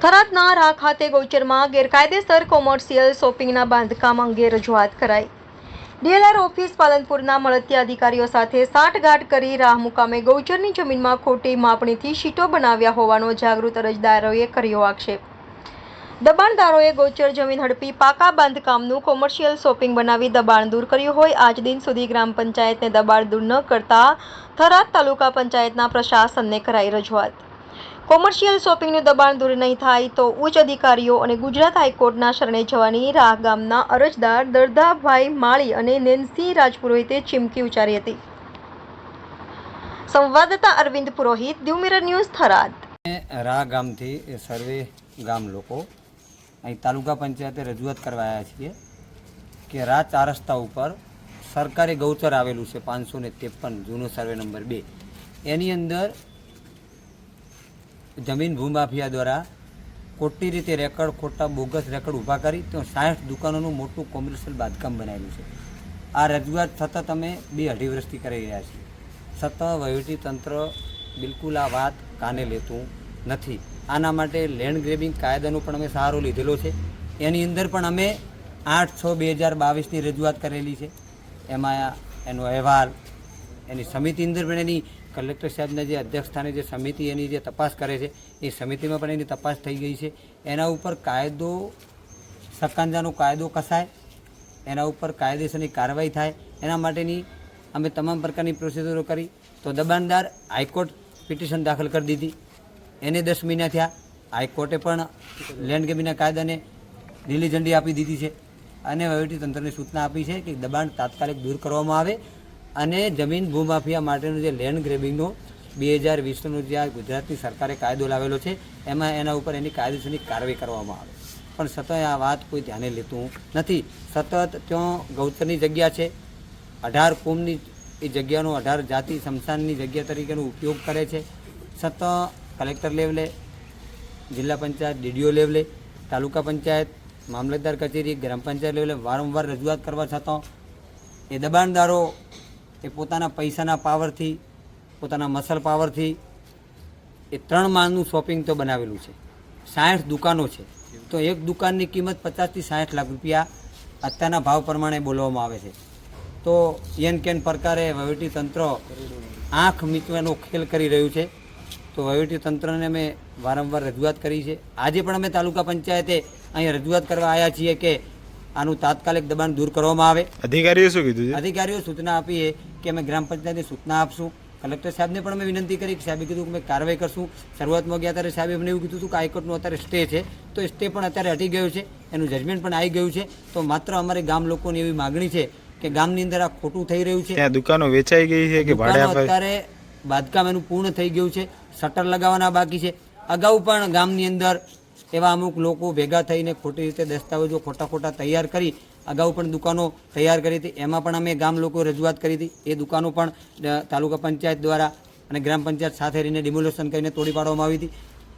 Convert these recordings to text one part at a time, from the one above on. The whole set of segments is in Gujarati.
થરાદના રા ખાતે ગૌચરમાં ગેરકાયદેસર કોમર્શિયલ શોપિંગના બાંધકામ અંગે રજૂઆત કરાઈ। ડીએલઆર ઓફિસ પાલનપુરના મળતિયા અધિકારીઓ સાથે સાંઠગાંઠ કરી રાહ મુકામે ગૌચરની જમીનમાં ખોટી માપણીથી શીટો બનાવ્યા હોવાનો જાગૃત અરજદારોએ કર્યો આક્ષેપ। દબાણદારોએ ગૌચર જમીન હડપી પાકા બાંધકામનું કોમર્શિયલ શોપિંગ બનાવી દબાણ દૂર કર્યું હોય આજ દિન સુધી ગ્રામ પંચાયતને દબાણ દૂર ન કરતા થરાદ તાલુકા પંચાયતના પ્રશાસનને કરાઈ રજૂઆત। કોમર્શિયલ શોપિંગનું દબાણ દૂર નહીં થાય તો ઉચ્ચ અધિકારીઓ અને ગુજરાત હાઈકોર્ટના શરણે જવાની રાહ ગામના અરજદાર દરદાભાઈ માળી અને નેન્સી રાજપુરોહિતે ચીમકી ઉચ્ચારી હતી। સંવાદદાતા અરવિંદ પુરોહિત, દીવ મિરર ન્યૂઝ, થરાદ। રા ગામથી સર્વે ગામ લોકો અહીં તાલુકા પંચાયતે રજૂઆત કરવા આવ્યા છીએ કે રા 4 રસ્તા ઉપર સરકારી ગૌચર આવેલું છે 553 જૂનો સર્વે નંબર 2 એની અંદર જમીન ભૂમાફિયા દ્વારા ખોટી રીતે રેકર્ડ ખોટા બોગસ રેકર્ડ ઊભા કરી તો 60 દુકાનોનું મોટું કોમર્શિયલ બાંધકામ બનાવેલું છે। આ રજૂઆત સતત અમે 2-2.5 વર્ષથી કરી રહ્યા છીએ। સતત વહીવટી તંત્ર બિલકુલ આ વાત કાને લેતું નથી। આના માટે લેન્ડ ગ્રેબિંગ કાયદાનો પણ અમે સહારો લીધેલો છે। એની અંદર પણ અમે 8/6/2022ની રજૂઆત કરેલી છે। એમાં એનો અહેવાલ એની સમિતિ અંદર પણ એની કલેક્ટર સાહેબના જે અધ્યક્ષસ્થાને જે સમિતિ એની જે તપાસ કરે છે એ સમિતિમાં પણ એની તપાસ થઈ ગઈ છે। એના ઉપર કાયદો સકાંજાનો કાયદો કસાય, એના ઉપર કાયદેસરની કાર્યવાહી થાય એના માટેની અમે તમામ પ્રકારની પ્રોસિજરો કરી। તો દબાણદાર હાઈકોર્ટ પિટિશન દાખલ કરી દીધી, એને 10 મહિના થયા। હાઈકોર્ટે પણ લેન્ડ ગ્રેબિંગના કાયદાને લીલી ઝંડી આપી દીધી છે અને વહીવટીતંત્રને સૂચના આપી છે કે દબાણ તાત્કાલિક દૂર કરવામાં આવે અને જમીન ભૂમાફિયા માટેનું જે લેન્ડ ગ્રેબિંગનો 2020નો જે આ ગુજરાતની સરકારે કાયદો લાવેલો છે એમાં એના ઉપર એની કાયદેસરની કાર્યવાહી કરવામાં આવે, પણ સતત આ વાત કોઈ ધ્યાને લેતું નથી। સતત ત્યાં ગૌચરની જગ્યા છે, 18 કોમની એ જગ્યાનો 18 જાતિ શમશાનની જગ્યા તરીકેનો ઉપયોગ કરે છે। સતત કલેક્ટર લેવલે, જિલ્લા પંચાયત, ડીડીઓ લેવલે, તાલુકા પંચાયત, મામલતદાર કચેરી, ગ્રામ પંચાયત લેવલે વારંવાર રજૂઆત કરવા છતાં એ દબાણદારો એ પોતાના પૈસાના પાવરથી, પોતાના મસલ પાવરથી એ 3 માળનું શોપિંગ તો બનાવેલું છે। 60 દુકાનો છે તો એક દુકાનની કિંમત 50 થી 60 લાખ રૂપિયા અત્યારના ભાવ પ્રમાણે બોલવામાં આવે છે। તો એન કેન પ્રકારે વહીવટીતંત્ર આંખ મીચવાનો ખેલ કરી રહ્યું છે। તો વહીવટીતંત્રને અમે વારંવાર રજૂઆત કરી છે। આજે પણ અમે તાલુકા પંચાયતે અહીંયા રજૂઆત કરવા આવ્યા છીએ કે આનું તાત્કાલિક દબાણ દૂર કરવામાં આવે। અધિકારીઓ શું કીધું છે? અધિકારીઓ સૂચના આપી કે અમે ગ્રામ પંચાયતને સૂચના આપશું। કલેક્ટર સાહેબને પણ અમે વિનંતી કરી કે સાહેબે કીધું કે અમે કાર્યવાહી કરશું। શરૂઆતમાં ગયા ત્યારે સાહેબે અમને એવું કીધું હતું કે હાઈકોર્ટનું અત્યારે સ્ટે છે, તો સ્ટે પણ અત્યારે હટી ગયો છે, એનું જજમેન્ટ પણ આવી ગયું છે। તો માત્ર અમારે ગામ લોકોની એવી માગણી છે કે ગામની અંદર આ ખોટું થઈ રહ્યું છે। ત્યાં દુકાનો વેચાઈ ગઈ છે કે ભાડે અપાય? અત્યારે બાંધકામ એનું પૂર્ણ થઈ ગયું છે, શટર લગાવવાના બાકી છે। અગાઉ પણ ગામની અંદર એવા અમુક લોકો ભેગા થઈને ખોટી રીતે દસ્તાવેજો ખોટા તૈયાર કરી અગાઉ પણ દુકાનો તૈયાર કરી હતી। એમાં પણ અમે ગામ લોકો રજૂઆત કરી હતી। એ દુકાનો પણ તાલુકા પંચાયત દ્વારા અને ગ્રામ પંચાયત સાથે રહીને ડિમોલેશન કરીને તોડી પાડવામાં આવી હતી।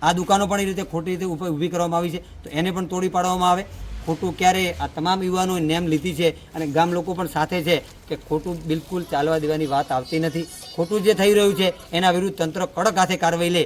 આ દુકાનો પણ એ રીતે ખોટી રીતે ઊભી કરવામાં આવી છે, તો એને પણ તોડી પાડવામાં આવે। ખોટું ક્યારે આ તમામ યુવાનોએ નેમ લીધી છે અને ગામ લોકો પણ સાથે છે કે ખોટું બિલકુલ ચાલવા દેવાની વાત આવતી નથી। ખોટું જે થઈ રહ્યું છે એના વિરુદ્ધ તંત્ર કડક હાથે કાર્યવાહી લે।